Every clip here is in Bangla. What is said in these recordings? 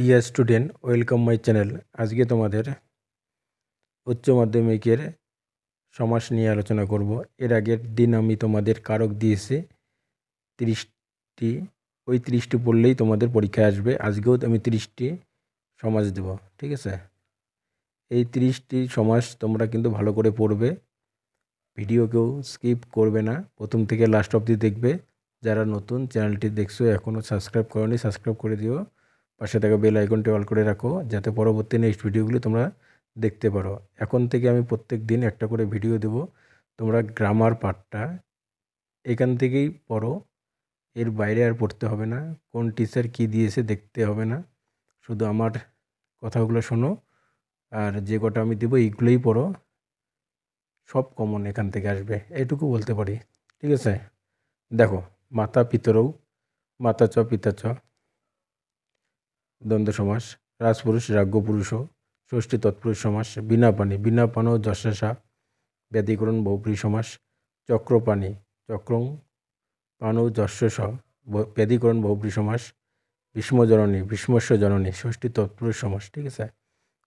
Dear student, welcome my channel. আজকে তোমাদের উচ্চ মাধ্যমিকের সমাস নিয়ে আলোচনা করব। এর আগের দিন আমি তোমাদের কারক দিয়েছি 30টি। ওই 30টি পড়লেই তোমাদের পরীক্ষায় আসবে। আজকেও আমি 30টি সমাস দেব, ঠিক আছে? এই 30টি সমাস তোমরা কিন্তু ভালো করে পড়বে, ভিডিও কেউ স্কিপ করবে না, প্রথম থেকে লাস্ট অবধি দেখবে। যারা নতুন চ্যানেলটি দেখছো এখনও সাবস্ক্রাইব করোনি, সাবস্ক্রাইব করে দিও। পাশে থাকা বেল আইকনটি অল করে রাখো যাতে পরবর্তী নেক্সট ভিডিওগুলি তোমরা দেখতে পারো। এখন থেকে আমি প্রত্যেক দিন একটা করে ভিডিও দেব। তোমরা গ্রামার পার্টটা এখান থেকেই পড়ো, এর বাইরে আর পড়তে হবে না। কোন টিচার কি দিয়েছে দেখতে হবে না, শুধু আমার কথাগুলো শোনো আর যে কটা আমি দেবো এইগুলোই পড়ো। সব কমন এখান থেকে আসবে, এটুকু বলতে পারি, ঠিক আছে? দেখো, মাতা পিতরৌ, মাতা চ পিতা চ, দ্বন্দ্ব সমাস। রাজপুরুষ রাজ্ঞ পুরুষ, ষষ্ঠী তৎপুরুষ সমাস। বিনা পানি, বিনা পান যশসা, ব্যাধিকরণ বহুব্রী সমাস। চক্রপাণি, চক্রং পানৌ যশস, ব্যাধিকরণ বহুব্রী সমাস। ভীষ্মজননী, ভীষ্মস্য জননী, ষষ্ঠী তৎপুরুষ সমাস, ঠিক আছে?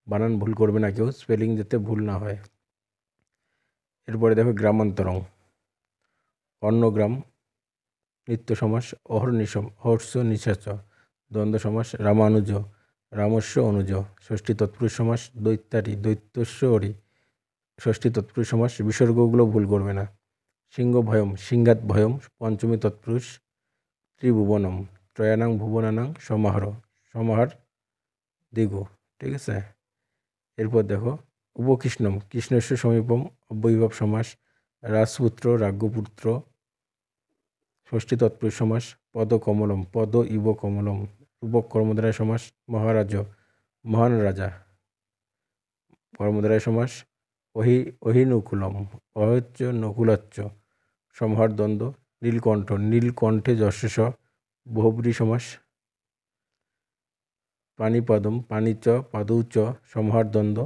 বানান ভুল করবে না কেউ, স্পেলিং যাতে ভুল না হয়। এরপরে দেখো গ্রামান্তরং, অন্নগ্রাম, নিত্য সমাস। অহর্নিশম, অহর্ষ নিশাচ, দ্বন্দ্ব সমাস। রামানুজ, রামস্য অনুজ, ষষ্ঠী তৎপুরুষ সমাস। দৈত্যারি, দৈত্যস্য অরি, ষষ্ঠী তৎপুরুষ সমাস। বিসর্গগুলো ভুল করবে না। সিংহ ভয়ম, সিংহাত ভয়ম, পঞ্চমী তৎপুরুষ। ত্রিভুবনম, ত্রয়ানাং ভুবনানাং সমাহার, সমাহার দিগু, ঠিক আছে? এরপর দেখো উপকৃষ্ণম, কৃষ্ণস্য সমীপম, অব্যয়ীভাব সমাস। রাজপুত্র, রাজ্ঞপুত্র, ষষ্ঠী তৎপুরুষ সমাস। পদকমলম, পদ ইব কমলম, রূপক কর্মধারয় সমাস। মহারাজ, মহান রাজা, কর্মধারয় সমাস। অহিনুকুলম, অহচ্য নকুলাচ্চ, সমহার দ্বন্দ্ব। নীলকণ্ঠ, নীলকণ্ঠে যশস, বহুব্রী সমাস। পানিপদম, পানিচ পাদৌ চ, সমহার দ্বন্দ্ব।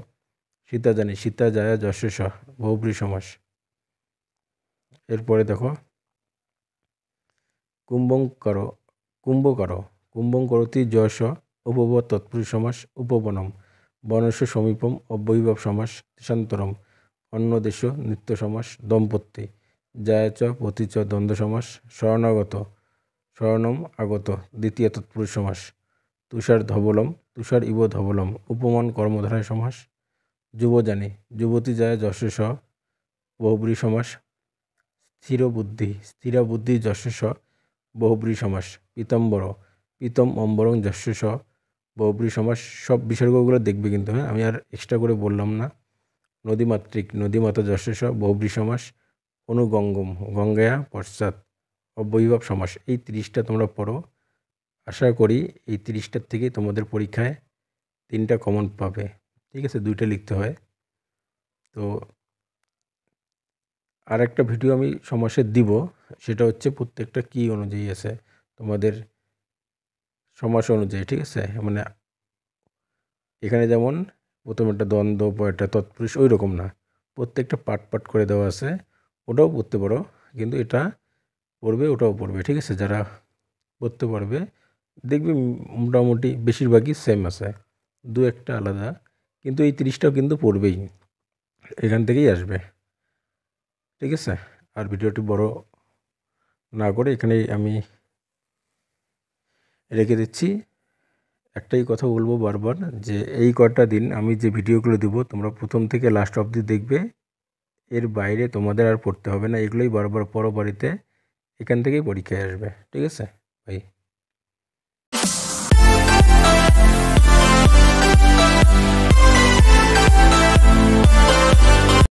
সীতাজানি, সীতা জায়া যশস, বহুব্রী সমাস। এরপরে দেখো কুম্ভঙ্কর, কুম্ভকর, কুম্ভং করতি যশ, উপব তৎপুরুষ সমাস। উপবনম, বনস্য সমীপম, অব্যয়ীভাব সমাস। দেশান্তরম, অন্যদেশ, নিত্য সমাস। দম্পতি, জায়া চ পতি চ, দ্বন্দ্ব সমাস। শরণাগত, শরণম আগত, দ্বিতীয় তৎপুরুষ সমাস। তুষার ধবলম, তুষার ইব ধবলম, উপমান কর্মধারয় সমাস। যুবজানি, যুবতী জায়া যশস, বহুব্রী সমাস। স্থিরবুদ্ধি, স্থিরা বুদ্ধি যশস, বহুব্রী সমাস। পীতাম্বর, পীতম অম্বরং যশস, বহুব্রী সমাস। সব বিসর্গগুলো দেখবে কিন্তু, হ্যাঁ, আমি আর এক্সট্রা করে বললাম না। নদীমাতৃক, নদীমাতা যশস, বহুব্রী সমাস। অনুগঙ্গম, গঙ্গায়া পশ্চাৎ, অব্যয়ীভাব সমাস। এই 30টা তোমরা পড়ো। আশা করি এই 30টার থেকেই তোমাদের পরীক্ষায় 3টা কমন পাবে, ঠিক আছে? 2টা লিখতে হয়। তো আর একটা ভিডিও আমি সমাসের দিব, সেটা হচ্ছে প্রত্যেকটা কী অনুযায়ী আছে তোমাদের সমাস অনুযায়ী, ঠিক আছে? মানে এখানে যেমন প্রথমে একটা দ্বন্দ্ব, একটা তৎপুরুষ, ওই রকম না, প্রত্যেকটা পার্ট পার্ট করে দেওয়া আছে। ওটাও পড়তে পারো, কিন্তু এটা পড়বে ওটাও পড়বে, ঠিক আছে? যারা পড়তে পারবে দেখবি মোটামুটি বেশিরভাগই সেম আছে, 2-1টা আলাদা, কিন্তু এই 30টাও কিন্তু পড়বেই, এখান থেকেই আসবে, ঠিক আছে? আর ভিডিওটি বড় না করে এখানেই আমি রেখে দিচ্ছি। একটাই কথা বলবো বারবার, যে এই কটা দিন আমি যে ভিডিওগুলো দেবো তোমরা প্রথম থেকে লাস্ট অবধি দেখবে, এর বাইরে তোমাদের আর পড়তে হবে না। এগুলোই বারবার পড়ো বাড়িতে, এখান থেকেই পরীক্ষায় আসবে, ঠিক আছে ভাই?